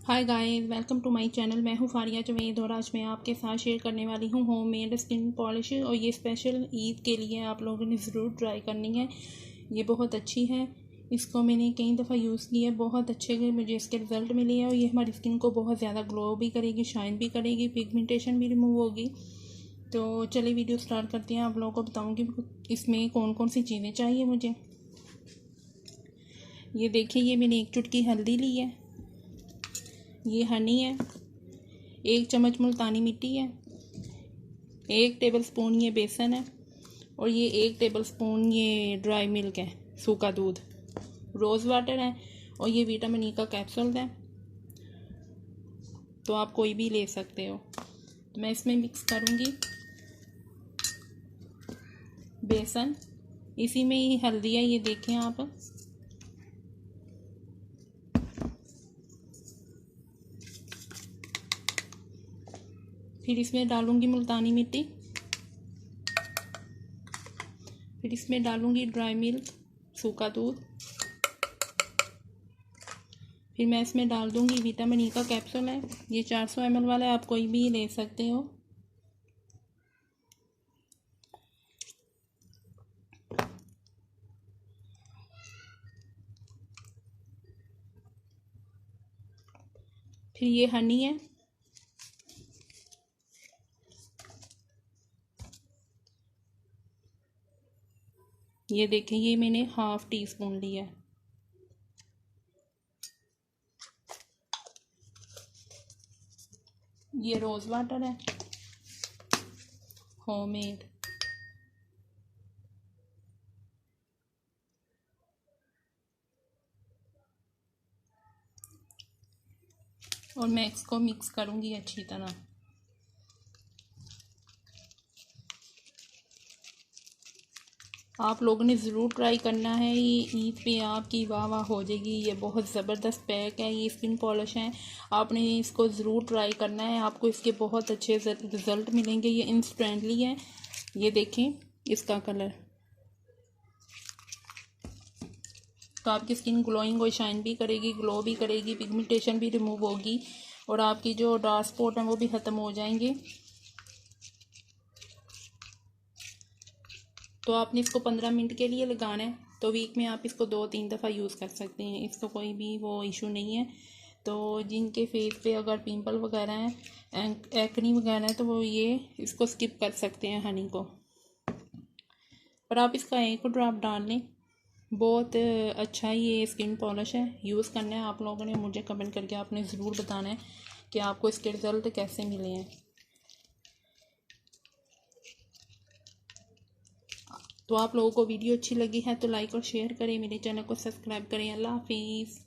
Hi guys, welcome to my channel. मैं हूँ फारिया जवेद और आज मैं आपके साथ शेयर करने वाली हूँ होममेड स्किन पॉलिश। और ये स्पेशल ईद के लिए आप लोगों ने ज़रूर ट्राई करनी है। ये बहुत अच्छी है। इसको मैंने कई दफ़ा यूज़ किया है, बहुत अच्छे मुझे इसके रिज़ल्ट मिले हैं। और ये हमारी स्किन को बहुत ज़्यादा ग्लो भी करेगी, शाइन भी करेगी, पिगमेंटेशन भी रिमूव होगी। तो चलिए वीडियो स्टार्ट करते हैं। आप लोगों को बताऊँगी इसमें कौन कौन सी चीज़ें चाहिए मुझे। ये देखिए, ये मैंने 1 चुटकी हल्दी ली है, ये हनी है, 1 चम्मच मुल्तानी मिट्टी है, 1 टेबलस्पून ये बेसन है, और ये 1 टेबलस्पून ये ड्राई मिल्क है, सूखा दूध, रोज़ वाटर है, और ये विटामिन ई का कैप्सूल है। तो आप कोई भी ले सकते हो। तो मैं इसमें मिक्स करूँगी बेसन। इसी में ही हल्दी है, ये देखें आप। फिर इसमें डालूंगी मुल्तानी मिट्टी, फिर इसमें डालूंगी ड्राई मिल्क, सूखा दूध, फिर मैं इसमें डाल दूंगी विटामिन ई का कैप्सूल है। ये 400 ml वाला है, आप कोई भी ले सकते हो। फिर ये हनी है, ये देखें, ये मैंने ½ टीस्पून लिया है। ये रोज़ वाटर है, होममेड। और मैं इसको मिक्स करूँगी अच्छी तरह। आप लोगों ने ज़रूर ट्राई करना है। ये ईद पे आपकी वाह वाह हो जाएगी। ये बहुत ज़बरदस्त पैक है, ये स्किन पॉलिश है। आपने इसको ज़रूर ट्राई करना है, आपको इसके बहुत अच्छे रिज़ल्ट मिलेंगे। ये इंस्टेंटली है, ये देखें इसका कलर। तो आपकी स्किन ग्लोइंग और शाइन भी करेगी, ग्लो भी करेगी, पिगमेंटेशन भी रिमूव होगी, और आपकी जो डार्क स्पॉट हैं वो भी ख़त्म हो जाएंगे। तो आपने इसको 15 मिनट के लिए लगाना है। तो वीक में आप इसको 2-3 दफ़ा यूज़ कर सकते हैं, इसको कोई भी वो इशू नहीं है। तो जिनके फेस पे अगर पिंपल वगैरह हैं, एक्नी वगैरह है, तो वो ये इसको स्किप कर सकते हैं हनी को। पर आप इसका 1 ड्रॉप डाल लें। बहुत अच्छा ये स्किन पॉलिश है, यूज़ करना है। आप लोगों ने मुझे कमेंट करके आपने ज़रूर बताना है कि आपको इसके रिज़ल्ट कैसे मिले हैं। तो आप लोगों को वीडियो अच्छी लगी है तो लाइक और शेयर करें, मेरे चैनल को सब्सक्राइब करें। अल्लाह हाफिज़।